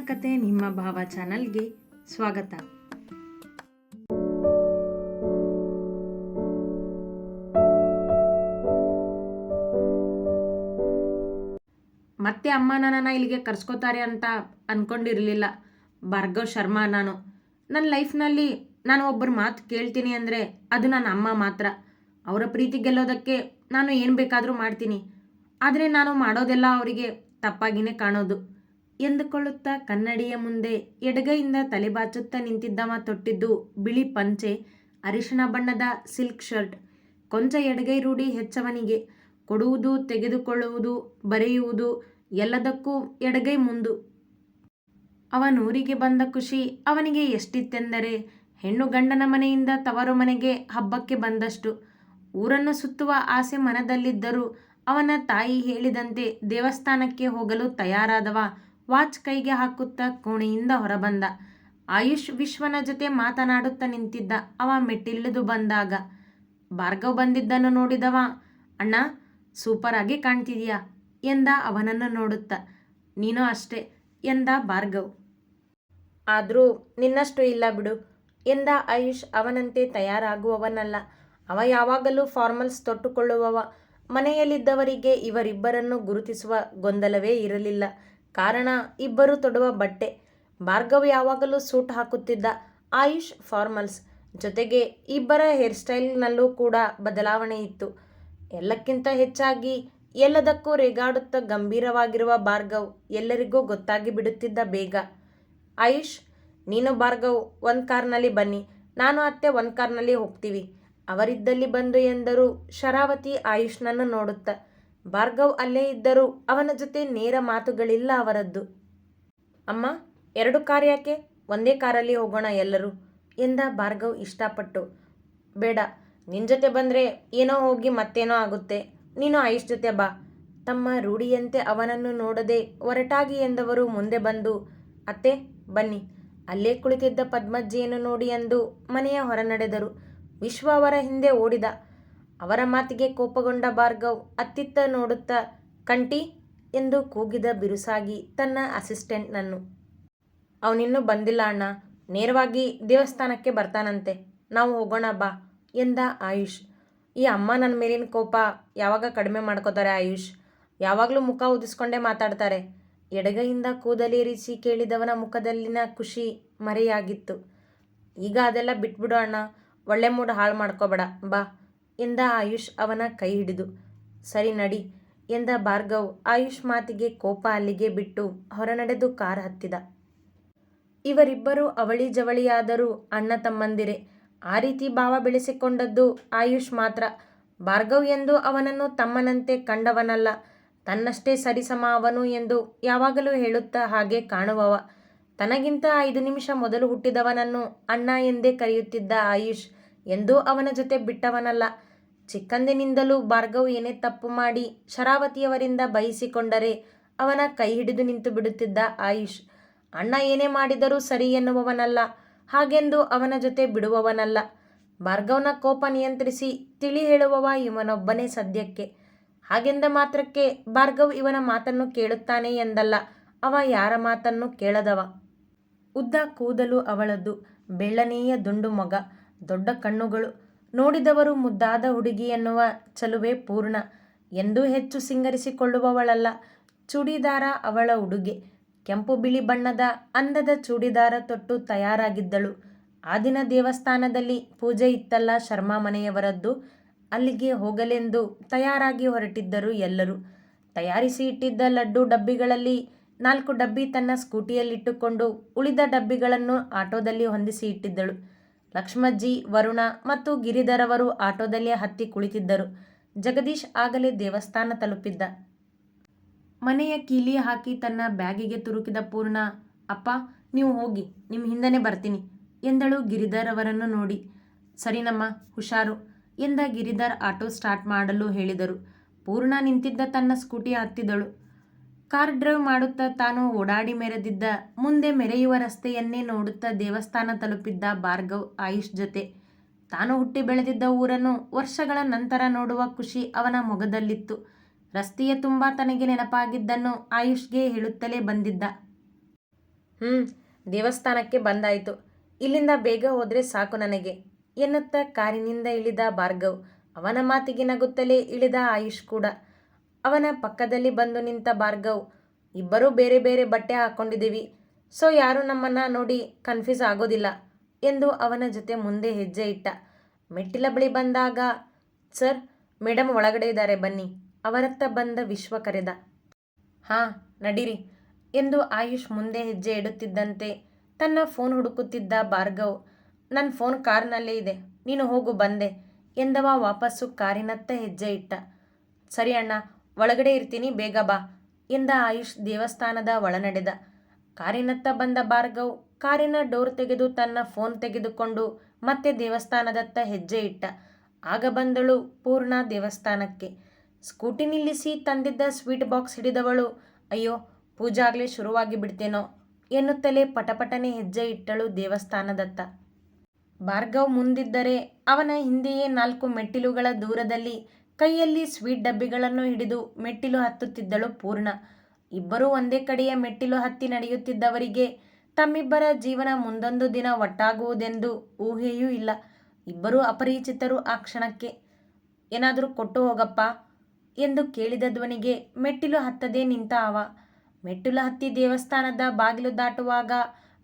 ಕತೆ ನಿಮ್ಮ ಭಾವ ಚಾನಲ್ಗೆ ಸ್ವಾಗತ. ಮತ್ತೆ ಅಮ್ಮ ನನ್ನನ್ನು ಇಲ್ಲಿಗೆ ಕರ್ಸ್ಕೋತಾರೆ ಅಂತ ಅಂದ್ಕೊಂಡಿರಲಿಲ್ಲ. ಭಾರ್ಗವ್ ಶರ್ಮಾ ನನ್ನ ಲೈಫ್ನಲ್ಲಿ ನಾನು ಒಬ್ಬರ ಮಾತು ಕೇಳ್ತೀನಿ ಅಂದರೆ ಅದು ನನ್ನ ಅಮ್ಮ ಮಾತ್ರ. ಅವರ ಪ್ರೀತಿ ಗೆಲ್ಲೋದಕ್ಕೆ ನಾನು ಏನು ಬೇಕಾದರೂ ಮಾಡ್ತೀನಿ. ಆದರೆ ನಾನು ಮಾಡೋದೆಲ್ಲ ಅವರಿಗೆ ತಪ್ಪಾಗಿಯೇ ಕಾಣೋದು ಎಂದುಕೊಳ್ಳುತ್ತಾ ಕನ್ನಡಿಯ ಮುಂದೆ ಎಡಗೈಯಿಂದ ತಲೆಬಾಚುತ್ತಾ ನಿಂತಿದ್ದವ ತೊಟ್ಟಿದ್ದು ಬಿಳಿ ಪಂಚೆ, ಅರಿಶಿಣ ಬಣ್ಣದ ಸಿಲ್ಕ್ ಶರ್ಟ್. ಕೊಂಚ ಎಡಗೈ ರೂಢಿ ಹೆಚ್ಚವನಿಗೆ. ಕೊಡುವುದು, ತೆಗೆದುಕೊಳ್ಳುವುದು, ಬರೆಯುವುದು ಎಲ್ಲದಕ್ಕೂ ಎಡಗೈ ಮುಂದು. ಅವನೂರಿಗೆ ಬಂದ ಖುಷಿ ಅವನಿಗೆ ಎಷ್ಟಿತ್ತೆಂದರೆ ಹೆಣ್ಣು ಗಂಡನ ಮನೆಯಿಂದ ತವರು ಮನೆಗೆ ಹಬ್ಬಕ್ಕೆ ಬಂದಷ್ಟು. ಊರನ್ನು ಸುತ್ತುವ ಆಸೆ ಮನದಲ್ಲಿದ್ದರೂ ಅವನ ತಾಯಿ ಹೇಳಿದಂತೆ ದೇವಸ್ಥಾನಕ್ಕೆ ಹೋಗಲು ತಯಾರಾದವ ವಾಚ್ ಕೈಗೆ ಹಾಕುತ್ತಾ ಕೋಣೆಯಿಂದ ಹೊರಬಂದ. ಆಯುಷ್ ವಿಶ್ವನ ಜೊತೆ ಮಾತನಾಡುತ್ತಾ ನಿಂತಿದ್ದ. ಅವ ಮೆಟ್ಟಿಳಿದು ಬಂದಾಗ ಭಾರ್ಗವ್ ಬಂದಿದ್ದನ್ನು ನೋಡಿದವ, ಅಣ್ಣ ಸೂಪರ್ ಆಗಿ ಕಾಣ್ತಿದೀಯಾ ಎಂದ ಅವನನ್ನು ನೋಡುತ್ತಾ. ನೀನು ಅಷ್ಟೇ ಎಂದ ಭಾರ್ಗವ್. ಆದರೂ ನಿನ್ನಷ್ಟು ಇಲ್ಲ ಬಿಡು ಎಂದ ಆಯುಷ್. ಅವನಂತೆ ತಯಾರಾಗುವವನಲ್ಲ ಅವ. ಯಾವಾಗಲೂ ಫಾರ್ಮಲ್ಸ್ ತೊಟ್ಟುಕೊಳ್ಳುವವ. ಮನೆಯಲ್ಲಿದ್ದವರಿಗೆ ಇವರಿಬ್ಬರನ್ನು ಗುರುತಿಸುವ ಗೊಂದಲವೇ ಇರಲಿಲ್ಲ. ಕಾರಣ ಇಬ್ಬರು ತೊಡುವ ಬಟ್ಟೆ. ಭಾರ್ಗವ್ ಯಾವಾಗಲೂ ಸೂಟ್ ಹಾಕುತ್ತಿದ್ದ, ಆಯುಷ್ ಫಾರ್ಮಲ್ಸ್. ಜೊತೆಗೆ ಇಬ್ಬರ ಹೇರ್ ಸ್ಟೈಲ್ನಲ್ಲೂ ಕೂಡ ಬದಲಾವಣೆ ಇತ್ತು. ಎಲ್ಲಕ್ಕಿಂತ ಹೆಚ್ಚಾಗಿ ಎಲ್ಲದಕ್ಕೂ ರೇಗಾಡುತ್ತಾ ಗಂಭೀರವಾಗಿರುವ ಭಾರ್ಗವ್ ಎಲ್ಲರಿಗೂ ಗೊತ್ತಾಗಿ ಬಿಡುತ್ತಿದ್ದ ಬೇಗ. ಆಯುಷ್, ನೀನು ಭಾರ್ಗವ್ ಒಂದು ಕಾರ್ನಲ್ಲಿ ಬನ್ನಿ, ನಾನು ಅತ್ತೆ ಒಂದು ಕಾರ್ನಲ್ಲಿ ಹೋಗ್ತೀವಿ. ಅವರಿದ್ದಲ್ಲಿ ಬಂದು ಎಂದರು ಶರಾವತಿ ಆಯುಷ್ನನ್ನು ನೋಡುತ್ತಾ. ಭಾರ್ಗವ್ ಅಲ್ಲೇ ಇದ್ದರೂ ಅವನ ಜೊತೆ ನೇರ ಮಾತುಗಳಿಲ್ಲ ಅವರದ್ದು. ಅಮ್ಮ, 2 ಕಾರ್ ಯಾಕೆ? ಒಂದೇ ಕಾರಲ್ಲಿ ಹೋಗೋಣ ಎಲ್ಲರೂ ಎಂದ ಭಾರ್ಗವ್ ಇಷ್ಟಪಟ್ಟು. ಬೇಡ, ನಿನ್ನ ಜೊತೆ ಬಂದರೆ ಏನೋ ಹೋಗಿ ಮತ್ತೇನೋ ಆಗುತ್ತೆ. ನೀನು ಆಯುಷ್ ಜೊತೆ ಬಾ. ತಮ್ಮ ರೂಢಿಯಂತೆ ಅವನನ್ನು ನೋಡದೆ ಒರಟಾಗಿ ಎಂದವರು ಮುಂದೆ ಬಂದು, ಅತ್ತೆ ಬನ್ನಿ. ಅಲ್ಲೇ ಕುಳಿತಿದ್ದ ಪದ್ಮಜ್ಜಿಯನ್ನು ನೋಡಿ ಎಂದು ಮನೆಯ ಹೊರ ನಡೆದರು. ವಿಶ್ವ ಅವರ ಹಿಂದೆ ಓಡಿದ. ಅವರ ಮಾತಿಗೆ ಕೋಪಗೊಂಡ ಭಾರ್ಗವ್ ಅತ್ತಿತ್ತ ನೋಡುತ್ತಾ, ಕಂಟಿ ಎಂದು ಕೂಗಿದ ಬಿರುಸಾಗಿ ತನ್ನ ಅಸಿಸ್ಟೆಂಟ್ನನ್ನು. ಅವನಿನ್ನೂ ಬಂದಿಲ್ಲ ಅಣ್ಣ, ನೇರವಾಗಿ ದೇವಸ್ಥಾನಕ್ಕೆ ಬರ್ತಾನಂತೆ, ನಾವು ಹೋಗೋಣ ಬಾ ಎಂದ ಆಯುಷ್. ಈ ಅಮ್ಮ ನನ್ನ ಮೇಲಿನ ಕೋಪ ಯಾವಾಗ ಕಡಿಮೆ ಮಾಡ್ಕೋತಾರೆ ಆಯುಷ್? ಯಾವಾಗಲೂ ಮುಖ ಉದಿಸ್ಕೊಂಡೇ ಮಾತಾಡ್ತಾರೆ. ಎಡಗೈಯಿಂದ ಕೂದಲೇರಿಸಿ ಕೇಳಿದವನ ಮುಖದಲ್ಲಿನ ಖುಷಿ ಮರೆಯಾಗಿತ್ತು. ಈಗ ಅದೆಲ್ಲ ಬಿಟ್ಬಿಡು ಅಣ್ಣ, ಒಳ್ಳೆ ಮೂಡ್ ಹಾಳು ಮಾಡ್ಕೋಬೇಡ ಬಾ ಎಂದ ಆಯುಷ್ ಅವನ ಕೈ ಹಿಡಿದು. ಸರಿ ನಡಿ ಎಂದ ಭಾರ್ಗವ್. ಆಯುಷ್ ಮಾತಿಗೆ ಕೋಪ ಅಲ್ಲಿಗೆ ಬಿಟ್ಟು ಹೊರನಡೆದು ಕಾರ್ ಹತ್ತಿದ. ಇವರಿಬ್ಬರು ಅವಳಿ ಜವಳಿಯಾದರೂ ಅಣ್ಣ ತಮ್ಮಂದಿರೇ. ಆ ರೀತಿ ಭಾವ ಬೆಳೆಸಿಕೊಂಡದ್ದು ಆಯುಷ್ ಮಾತ್ರ. ಭಾರ್ಗವ್ ಎಂದು ಅವನನ್ನು ತಮ್ಮನಂತೆ ಕಂಡವನಲ್ಲ. ತನ್ನಷ್ಟೇ ಸರಿಸಮ ಅವನು ಎಂದು ಯಾವಾಗಲೂ ಹೇಳುತ್ತಾ ಹಾಗೆ ಕಾಣುವವ. ತನಗಿಂತ 5 ನಿಮಿಷ ಮೊದಲು ಹುಟ್ಟಿದವನನ್ನು ಅಣ್ಣ ಎಂದೇ ಕರೆಯುತ್ತಿದ್ದ ಆಯುಷ್ ಎಂದೂ ಅವನ ಜೊತೆ ಬಿಟ್ಟವನಲ್ಲ. ಚಿಕ್ಕಂದಿನಿಂದಲೂ ಭಾರ್ಗವ್ ಏನೇ ತಪ್ಪು ಮಾಡಿ ಶರಾವತಿಯವರಿಂದ ಬಯಸಿಕೊಂಡರೆ ಅವನ ಕೈ ಹಿಡಿದು ನಿಂತು ಬಿಡುತ್ತಿದ್ದ ಆಯುಷ್. ಅಣ್ಣ ಏನೇ ಮಾಡಿದರೂ ಸರಿ ಎನ್ನುವವನಲ್ಲ, ಹಾಗೆಂದು ಅವನ ಜೊತೆ ಬಿಡುವವನಲ್ಲ. ಭಾರ್ಗವ್ನ ಕೋಪ ನಿಯಂತ್ರಿಸಿ ತಿಳಿ ಹೇಳುವವ ಇವನೊಬ್ಬನೇ ಸದ್ಯಕ್ಕೆ. ಹಾಗೆಂದ ಮಾತ್ರಕ್ಕೆ ಭಾರ್ಗವ್ ಇವನ ಮಾತನ್ನು ಕೇಳುತ್ತಾನೆ ಎಂದಲ್ಲ, ಅವ ಯಾರ ಮಾತನ್ನು ಕೇಳದವ. ಉದ್ದ ಕೂದಲು ಅವಳದ್ದು, ಬೆಳ್ಳನೆಯ ದುಂಡು ಮೊಗ, ದೊಡ್ಡ ಕಣ್ಣುಗಳು. ನೋಡಿದವರು ಮುದ್ದಾದ ಹುಡುಗಿ ಎನ್ನುವ ಚಲುವೆ ಪೂರ್ಣ. ಎಂದೂ ಹೆಚ್ಚು ಸಿಂಗರಿಸಿಕೊಳ್ಳುವವಳಲ್ಲ. ಚೂಡಿದಾರ ಅವಳ ಉಡುಗೆ. ಕೆಂಪು ಬಿಳಿ ಬಣ್ಣದ ಅಂದದ ಚೂಡಿದಾರ ತೊಟ್ಟು ತಯಾರಾಗಿದ್ದಳು. ಆ ದಿನ ದೇವಸ್ಥಾನದಲ್ಲಿ ಪೂಜೆ ಇತ್ತಲ್ಲ ಶರ್ಮಾ ಮನೆಯವರದ್ದು. ಅಲ್ಲಿಗೆ ಹೋಗಲೆಂದು ತಯಾರಾಗಿ ಹೊರಟಿದ್ದರು ಎಲ್ಲರೂ. ತಯಾರಿಸಿ ಇಟ್ಟಿದ್ದ ಲಡ್ಡು ಡಬ್ಬಿಗಳಲ್ಲಿ 4 ಡಬ್ಬಿ ತನ್ನ ಸ್ಕೂಟಿಯಲ್ಲಿಟ್ಟುಕೊಂಡು ಉಳಿದ ಡಬ್ಬಿಗಳನ್ನು ಆಟೋದಲ್ಲಿ ಹೊಂದಿಸಿ ಇಟ್ಟಿದ್ದಳು. ಲಕ್ಷ್ಮಜ್ಜಿ, ವರುಣ ಮತ್ತು ಗಿರಿಧರವರು ಆಟೋದಲ್ಲಿ ಹತ್ತಿ ಕುಳಿತಿದ್ದರು. ಜಗದೀಶ್ ಆಗಲೇ ದೇವಸ್ಥಾನ ತಲುಪಿದ್ದ. ಮನೆಯ ಕೀಲಿ ಹಾಕಿ ತನ್ನ ಬ್ಯಾಗಿಗೆ ತುರುಕಿದ ಪೂರ್ಣ, ಅಪ್ಪ ನೀವು ಹೋಗಿ, ನಿಮ್ಮ ಹಿಂದನೇ ಬರ್ತೀನಿ ಎಂದಳು ಗಿರಿಧರ್ ಅವರನ್ನು ನೋಡಿ. ಸರಿನಮ್ಮ, ಹುಷಾರು ಎಂದ ಗಿರಿಧರ್ ಆಟೋ ಸ್ಟಾರ್ಟ್ ಮಾಡಲು ಹೇಳಿದರು. ಪೂರ್ಣ ನಿಂತಿದ್ದ ತನ್ನ ಸ್ಕೂಟಿ ಹತ್ತಿದಳು. ಕಾರ್ ಡ್ರೈವ್ ಮಾಡುತ್ತಾ ತಾನು ಓಡಾಡಿ ಮೆರೆದಿದ್ದ ಮುಂದೆ ಮೆರೆಯುವ ರಸ್ತೆಯನ್ನೇ ನೋಡುತ್ತಾ ದೇವಸ್ಥಾನ ತಲುಪಿದ್ದ ಭಾರ್ಗವ್ ಆಯುಷ್ ಜೊತೆ. ತಾನು ಹುಟ್ಟಿ ಬೆಳೆದಿದ್ದ ಊರನ್ನು ವರ್ಷಗಳ ನಂತರ ನೋಡುವ ಖುಷಿ ಅವನ ಮೊಗದಲ್ಲಿತ್ತು. ರಸ್ತೆಯ ತುಂಬ ತನಗೆ ನೆನಪಾಗಿದ್ದನ್ನು ಆಯುಷ್ಗೆ ಹೇಳುತ್ತಲೇ ಬಂದಿದ್ದ. ದೇವಸ್ಥಾನಕ್ಕೆ ಬಂದಾಯಿತು. ಇಲ್ಲಿಂದ ಬೇಗ ಹೋದರೆ ಸಾಕು ನನಗೆ ಎನ್ನುತ್ತಾ ಕಾರಿನಿಂದ ಇಳಿದ ಭಾರ್ಗವ್. ಅವನ ಮಾತಿಗೆ ನಗುತ್ತಲೇ ಇಳಿದ ಆಯುಷ್ ಕೂಡ. ಅವನ ಪಕ್ಕದಲ್ಲಿ ಬಂದು ನಿಂತ ಭಾರ್ಗವ್, ಇಬ್ಬರೂ ಬೇರೆ ಬೇರೆ ಬಟ್ಟೆ ಹಾಕ್ಕೊಂಡಿದ್ದೀವಿ, ಸೊ ಯಾರೂ ನಮ್ಮನ್ನು ನೋಡಿ ಕನ್ಫ್ಯೂಸ್ ಆಗೋದಿಲ್ಲ ಎಂದು ಅವನ ಜೊತೆ ಮುಂದೆ ಹೆಜ್ಜೆ ಇಟ್ಟ. ಮೆಟ್ಟಿಲ ಬಳಿ ಬಂದಾಗ, ಸರ್, ಮೇಡಮ್ ಒಳಗಡೆ ಇದ್ದಾರೆ ಬನ್ನಿ, ಅವರತ್ತ ಬಂದ ವಿಶ್ವ ಕರೆದ. ಹಾಂ, ನಡೀರಿ ಎಂದು ಆಯುಷ್ ಮುಂದೆ ಹೆಜ್ಜೆ ಇಡುತ್ತಿದ್ದಂತೆ ತನ್ನ ಫೋನ್ ಹುಡುಕುತ್ತಿದ್ದ ಭಾರ್ಗವ್, ನನ್ನ ಫೋನ್ ಕಾರ್ನಲ್ಲೇ ಇದೆ, ನೀನು ಹೋಗು ಬಂದೆ ಎಂದವ ವಾಪಸ್ಸು ಕಾರಿನತ್ತ ಹೆಜ್ಜೆ ಇಟ್ಟ. ಸರಿ ಅಣ್ಣ, ಒಳಗಡೆ ಇರ್ತೀನಿ, ಬೇಗ ಬಾ ಎಂದ ಆಯುಷ್ ದೇವಸ್ಥಾನದ ಒಳನಡೆದ. ಕಾರಿನತ್ತ ಬಂದ ಭಾರ್ಗವ್ ಕಾರಿನ ಡೋರ್ ತೆಗೆದು ತನ್ನ ಫೋನ್ ತೆಗೆದುಕೊಂಡು ಮತ್ತೆ ದೇವಸ್ಥಾನದತ್ತ ಹೆಜ್ಜೆ ಇಟ್ಟ. ಆಗ ಬಂದಳು ಪೂರ್ಣ ದೇವಸ್ಥಾನಕ್ಕೆ. ಸ್ಕೂಟಿ ನಿಲ್ಲಿಸಿ ತಂದಿದ್ದ ಸ್ವೀಟ್ ಬಾಕ್ಸ್ ಹಿಡಿದವಳು, ಅಯ್ಯೋ ಪೂಜೆ ಆಗಲೇ ಶುರುವಾಗಿ ಬಿಡ್ತೇನೋ ಎನ್ನುತ್ತಲೇ ಪಟಪಟನೆ ಹೆಜ್ಜೆ ಇಟ್ಟಳು ದೇವಸ್ಥಾನದತ್ತ. ಭಾರ್ಗವ್ ಮುಂದಿದ್ದರೆ ಅವನ ಹಿಂದೆಯೇ 4 ಮೆಟ್ಟಿಲುಗಳ ದೂರದಲ್ಲಿ ಕೈಯಲ್ಲಿ ಸ್ವೀಟ್ ಡಬ್ಬಿಗಳನ್ನು ಹಿಡಿದು ಮೆಟ್ಟಿಲು ಹತ್ತುತ್ತಿದ್ದಳು ಪೂರ್ಣ. ಇಬ್ಬರೂ ಒಂದೇ ಕಡೆಯ ಮೆಟ್ಟಿಲು ಹತ್ತಿ ನಡೆಯುತ್ತಿದ್ದವರಿಗೆ ತಮ್ಮಿಬ್ಬರ ಜೀವನ ಮುಂದೊಂದು ದಿನ ಒಟ್ಟಾಗುವುದೆಂದು ಊಹೆಯೂ ಇಲ್ಲ. ಇಬ್ಬರೂ ಅಪರಿಚಿತರು ಆ ಕ್ಷಣಕ್ಕೆ. ಏನಾದರೂ ಕೊಟ್ಟು ಹೋಗಪ್ಪ ಎಂದು ಕೇಳಿದ ಧ್ವನಿಗೆ ಮೆಟ್ಟಿಲು ಹತ್ತದೇ ನಿಂತ ಅವ. ಮೆಟ್ಟಿಲು ಹತ್ತಿ ದೇವಸ್ಥಾನದ ಬಾಗಿಲು ದಾಟುವಾಗ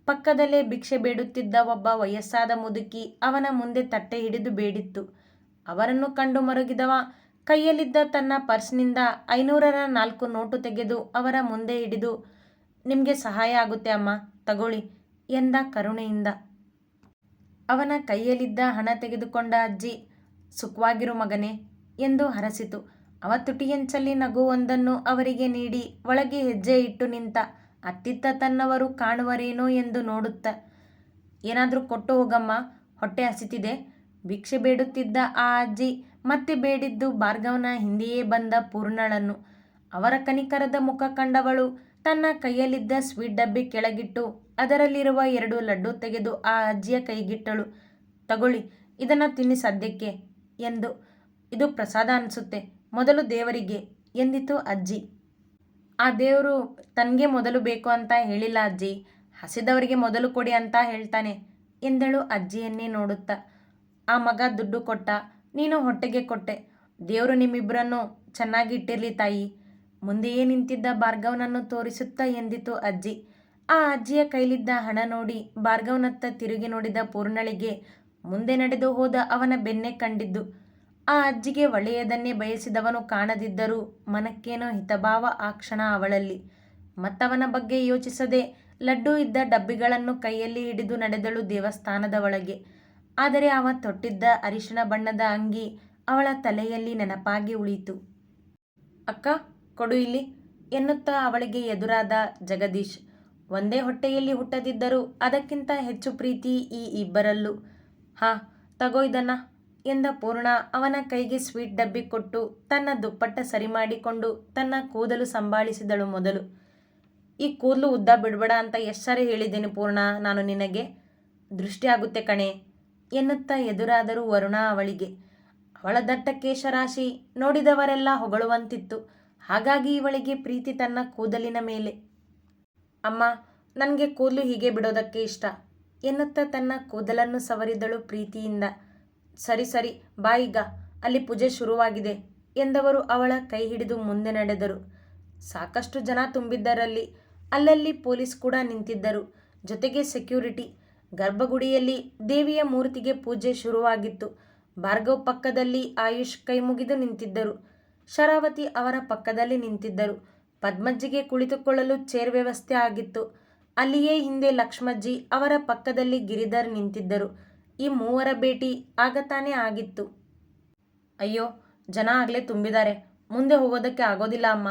ಪಕ್ಕದಲ್ಲೇ ಭಿಕ್ಷೆ ಬೇಡುತ್ತಿದ್ದ ಒಬ್ಬ ವಯಸ್ಸಾದ ಮುದುಕಿ ಅವನ ಮುಂದೆ ತಟ್ಟೆ ಹಿಡಿದು ಬೇಡಿತ್ತು. ಅವರನ್ನು ಕಂಡು ಮರುಗಿದವ ಕೈಯಲ್ಲಿದ್ದ ತನ್ನ ಪರ್ಸ್ನಿಂದ 500ರ 4 ನೋಟು ತೆಗೆದು ಅವರ ಮುಂದೆ ಹಿಡಿದು, ನಿಮಗೆ ಸಹಾಯ ಆಗುತ್ತೆ ಅಮ್ಮ, ತಗೊಳ್ಳಿ ಎಂದ ಕರುಣೆಯಿಂದ. ಅವನ ಕೈಯಲ್ಲಿದ್ದ ಹಣ ತೆಗೆದುಕೊಂಡ ಅಜ್ಜಿ, ಸುಖವಾಗಿರು ಮಗನೇ ಎಂದು ಹರಸಿತು. ಅವ ತುಟಿಯಂಚಲ್ಲಿ ನಗುವೊಂದನ್ನು ಅವರಿಗೆ ನೀಡಿ ಒಳಗೆ ಹೆಜ್ಜೆ ಇಟ್ಟು ನಿಂತ. ಅತ್ತಿತ್ತ ತನ್ನವರು ಕಾಣುವರೇನೋ ಎಂದು ನೋಡುತ್ತ, ಏನಾದರೂ ಕೊಟ್ಟು ಹೋಗಮ್ಮ, ಹೊಟ್ಟೆ ಹಸಿತಿದೆ. ಭಿಕ್ಷೆ ಬೇಡುತ್ತಿದ್ದ ಆ ಅಜ್ಜಿ ಮತ್ತೆ ಬೇಡಿದ್ದು ಭಾರ್ಗವನ ಹಿಂದೆಯೇ ಬಂದ ಪೂರ್ಣಳನ್ನು. ಅವರ ಕನಿಕರದ ಮುಖ ಕಂಡವಳು ತನ್ನ ಕೈಯಲ್ಲಿದ್ದ ಸ್ವೀಟ್ ಡಬ್ಬಿ ಕೆಳಗಿಟ್ಟು ಅದರಲ್ಲಿರುವ 2 ಲಡ್ಡು ತೆಗೆದು ಆ ಅಜ್ಜಿಯ ಕೈಗಿಟ್ಟಳು. ತಗೊಳ್ಳಿ, ಇದನ್ನು ತಿನ್ನಿ ಸದ್ಯಕ್ಕೆ ಎಂದು. ಇದು ಪ್ರಸಾದ ಅನಿಸುತ್ತೆ, ಮೊದಲು ದೇವರಿಗೆ ಎಂದಿತು ಅಜ್ಜಿ. ಆ ದೇವರು ತನಗೆ ಮೊದಲು ಬೇಕು ಅಂತ ಹೇಳಿಲ್ಲ ಅಜ್ಜಿ, ಹಸಿದವರಿಗೆ ಮೊದಲು ಕೊಡಿ ಅಂತ ಹೇಳ್ತಾನೆ ಎಂದಳು ಅಜ್ಜಿಯನ್ನೇ ನೋಡುತ್ತಾ. ಆ ಮಗ ದುಡ್ಡು ಕೊಟ್ಟ, ನೀನು ಹೊಟ್ಟೆಗೆ ಕೊಟ್ಟೆ, ದೇವರು ನಿಮ್ಮಿಬ್ಬರನ್ನು ಚೆನ್ನಾಗಿ ಇಟ್ಟಿರಲಿ ತಾಯಿ ಮುಂದೆಯೇ ನಿಂತಿದ್ದ ಭಾರ್ಗವನನ್ನು ತೋರಿಸುತ್ತಾ ಎಂದಿತು ಅಜ್ಜಿ. ಆ ಅಜ್ಜಿಯ ಕೈಲಿದ್ದ ಹಣ ನೋಡಿ ಭಾರ್ಗವನತ್ತ ತಿರುಗಿ ನೋಡಿದ ಪೂರ್ಣಳಿಗೆ ಮುಂದೆ ನಡೆದು ಹೋದ ಅವನ ಬೆನ್ನೆ ಕಂಡಿದ್ದು. ಆ ಅಜ್ಜಿಗೆ ಒಳ್ಳೆಯದನ್ನೇ ಬಯಸಿದವನು ಕಾಣದಿದ್ದರೂ ಮನಕ್ಕೇನೋ ಹಿತಭಾವ ಆ ಕ್ಷಣ ಅವಳಲ್ಲಿ. ಮತ್ತವನ ಬಗ್ಗೆ ಯೋಚಿಸದೆ ಲಡ್ಡು ಇದ್ದ ಡಬ್ಬಿಗಳನ್ನು ಕೈಯಲ್ಲಿ ಹಿಡಿದು ನಡೆದಳು ದೇವಸ್ಥಾನದ ಒಳಗೆ. ಆದರೆ ಅವ ತೊಟ್ಟಿದ್ದ ಅರಿಶಿಣ ಬಣ್ಣದ ಅಂಗಿ ಅವಳ ತಲೆಯಲ್ಲಿ ನೆನಪಾಗಿ ಉಳಿಯಿತು. ಅಕ್ಕ, ಕೊಡು ಇಲ್ಲಿ ಎನ್ನುತ್ತಾ ಅವಳಿಗೆ ಎದುರಾದ ಜಗದೀಶ್. ಒಂದೇ ಹೊಟ್ಟೆಯಲ್ಲಿ ಹುಟ್ಟದಿದ್ದರೂ ಅದಕ್ಕಿಂತ ಹೆಚ್ಚು ಪ್ರೀತಿ ಈ ಇಬ್ಬರಲ್ಲೂ. ಹಾಂ, ತಗೋ ಇದನ್ನ ಎಂದ ಪೂರ್ಣ ಅವನ ಕೈಗೆ ಸ್ವೀಟ್ ಡಬ್ಬಿ ಕೊಟ್ಟು ತನ್ನ ದುಪ್ಪಟ್ಟ ಸರಿ ಮಾಡಿಕೊಂಡು ತನ್ನ ಕೂದಲು ಸಂಭಾಳಿಸಿದಳು. ಮೊದಲು, ಈ ಕೂದಲು ಉದ್ದ ಬಿಡಬೇಡ ಅಂತ ಎಷ್ಟು ಸಾರಿ ಹೇಳಿದ್ದೇನೆ ಪೂರ್ಣ ನಾನು ನಿನಗೆ, ದೃಷ್ಟಿ ಆಗುತ್ತೆ ಕಣೆ ಎನ್ನುತ್ತಾ ಎದುರಾದರೂ ವರುಣ ಅವಳಿಗೆ. ಅವಳ ದಟ್ಟ ಕೇಶರಾಶಿ ನೋಡಿದವರೆಲ್ಲ ಹೊಗಳುವಂತಿತ್ತು. ಹಾಗಾಗಿ ಇವಳಿಗೆ ಪ್ರೀತಿ ತನ್ನ ಕೂದಲಿನ ಮೇಲೆ. ಅಮ್ಮ, ನನಗೆ ಕೂದಲು ಹೀಗೆ ಬಿಡೋದಕ್ಕೆ ಇಷ್ಟ ಎನ್ನುತ್ತಾ ತನ್ನ ಕೂದಲನ್ನು ಸವರಿದಳು ಪ್ರೀತಿಯಿಂದ. ಸರಿ ಸರಿ ಬಾ, ಈಗ ಅಲ್ಲಿ ಪೂಜೆ ಶುರುವಾಗಿದೆ ಎಂದವರು ಅವಳ ಕೈ ಹಿಡಿದು ಮುಂದೆ ನಡೆದರು. ಸಾಕಷ್ಟು ಜನ ತುಂಬಿದ್ದರಲ್ಲಿ. ಅಲ್ಲಲ್ಲಿ ಪೊಲೀಸ್ ಕೂಡ ನಿಂತಿದ್ದರು, ಜೊತೆಗೆ ಸೆಕ್ಯೂರಿಟಿ. ಗರ್ಭಗುಡಿಯಲ್ಲಿ ದೇವಿಯ ಮೂರ್ತಿಗೆ ಪೂಜೆ ಶುರುವಾಗಿತ್ತು. ಭಾರ್ಗವ್ ಪಕ್ಕದಲ್ಲಿ ಆಯುಷ್ ಕೈ ಮುಗಿದು ನಿಂತಿದ್ದರು. ಶರಾವತಿ ಅವರ ಪಕ್ಕದಲ್ಲಿ ನಿಂತಿದ್ದರು. ಪದ್ಮಜ್ಜಿಗೆ ಕುಳಿತುಕೊಳ್ಳಲು ಚೇರ್ ವ್ಯವಸ್ಥೆ ಆಗಿತ್ತು. ಅಲ್ಲಿಯೇ ಹಿಂದೆ ಲಕ್ಷ್ಮಜ್ಜಿ, ಅವರ ಪಕ್ಕದಲ್ಲಿ ಗಿರಿಧರ್ ನಿಂತಿದ್ದರು. ಈ ಮೂವರ ಭೇಟಿ ಆಗತಾನೇ ಆಗಿತ್ತು. ಅಯ್ಯೋ, ಜನ ಆಗಲೇ ತುಂಬಿದ್ದಾರೆ, ಮುಂದೆ ಹೋಗೋದಕ್ಕೆ ಆಗೋದಿಲ್ಲ ಅಮ್ಮ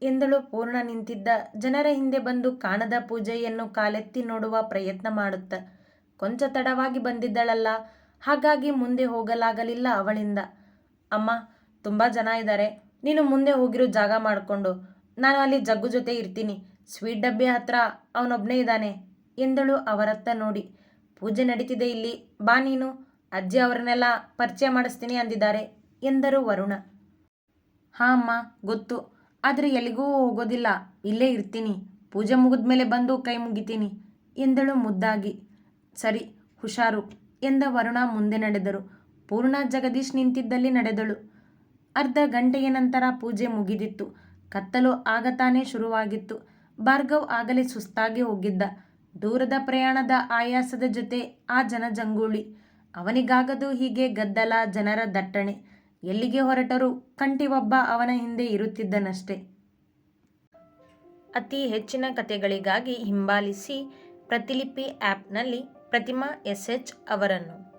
ಎಂದಳು ಪೂರ್ಣ ನಿಂತಿದ್ದ ಜನರ ಹಿಂದೆ ಬಂದು ಕಾಣದ ಪೂಜೆಯನ್ನು ಕಾಲೆತ್ತಿ ನೋಡುವ ಪ್ರಯತ್ನ ಮಾಡುತ್ತ. ಕೊಂಚ ತಡವಾಗಿ ಬಂದಿದ್ದಳಲ್ಲ, ಹಾಗಾಗಿ ಮುಂದೆ ಹೋಗಲಾಗಲಿಲ್ಲ ಅವಳಿಂದ. ಅಮ್ಮ, ತುಂಬ ಜನ ಇದ್ದಾರೆ, ನೀನು ಮುಂದೆ ಹೋಗಿರೋ ಜಾಗ ಮಾಡಿಕೊಂಡು, ನಾನು ಅಲ್ಲಿ ಜಗ್ಗು ಜೊತೆ ಇರ್ತೀನಿ, ಸ್ವೀಟ್ ಡಬ್ಬಿ ಹತ್ರ ಅವನೊಬ್ಬನೇ ಇದ್ದಾನೆ ಎಂದಳು ಅವರತ್ತ ನೋಡಿ. ಪೂಜೆ ನಡೀತಿದೆ ಇಲ್ಲಿ, ಬಾ ನೀನು, ಅಜ್ಜಿ ಅವರನ್ನೆಲ್ಲ ಪರಿಚಯ ಮಾಡಿಸ್ತೀನಿ ಅಂದಿದ್ದಾರೆ ಎಂದರು ವರುಣ. ಹಾಂ ಅಮ್ಮ, ಗೊತ್ತು, ಆದರೆ ಎಲ್ಲಿಗೂ ಹೋಗೋದಿಲ್ಲ, ಇಲ್ಲೇ ಇರ್ತೀನಿ, ಪೂಜೆ ಮುಗಿದ್ಮೇಲೆ ಬಂದು ಕೈ ಮುಗಿತೀನಿ ಎಂದಳು ಮುದ್ದಾಗಿ. ಸರಿ, ಹುಷಾರು ಎಂದ ವರುಣ ಮುಂದೆ ನಡೆದರು. ಪೂರ್ಣ ಜಗದೀಶ್ ನಿಂತಿದ್ದಲ್ಲಿ ನಡೆದಳು. ಅರ್ಧ ಗಂಟೆಯ ನಂತರ ಪೂಜೆ ಮುಗಿದಿತ್ತು. ಕತ್ತಲು ಆಗತಾನೆ ಶುರುವಾಗಿತ್ತು. ಭಾರ್ಗವ್ ಆಗಲೇ ಸುಸ್ತಾಗಿ ಹೋಗಿದ್ದ. ದೂರದ ಪ್ರಯಾಣದ ಆಯಾಸದ ಜೊತೆ ಆ ಜನಜಂಗೂಳಿ. ಅವನಿಗಾಗದು ಹೀಗೆ ಗದ್ದಲ, ಜನರ ದಟ್ಟಣೆ. ಎಲ್ಲಿಗೆ ಹೊರಟರೂ ಕಂಠಿ ಒಬ್ಬ ಅವನ ಹಿಂದೆ ಇರುತ್ತಿದ್ದನಷ್ಟೆ. ಅತಿ ಹೆಚ್ಚಿನ ಕಥೆಗಳಿಗಾಗಿ ಹಿಂಬಾಲಿಸಿ ಪ್ರತಿಲಿಪಿ ಆ್ಯಪ್ನಲ್ಲಿ ಪ್ರತಿಮಾ SH ಅವರನ್ನು.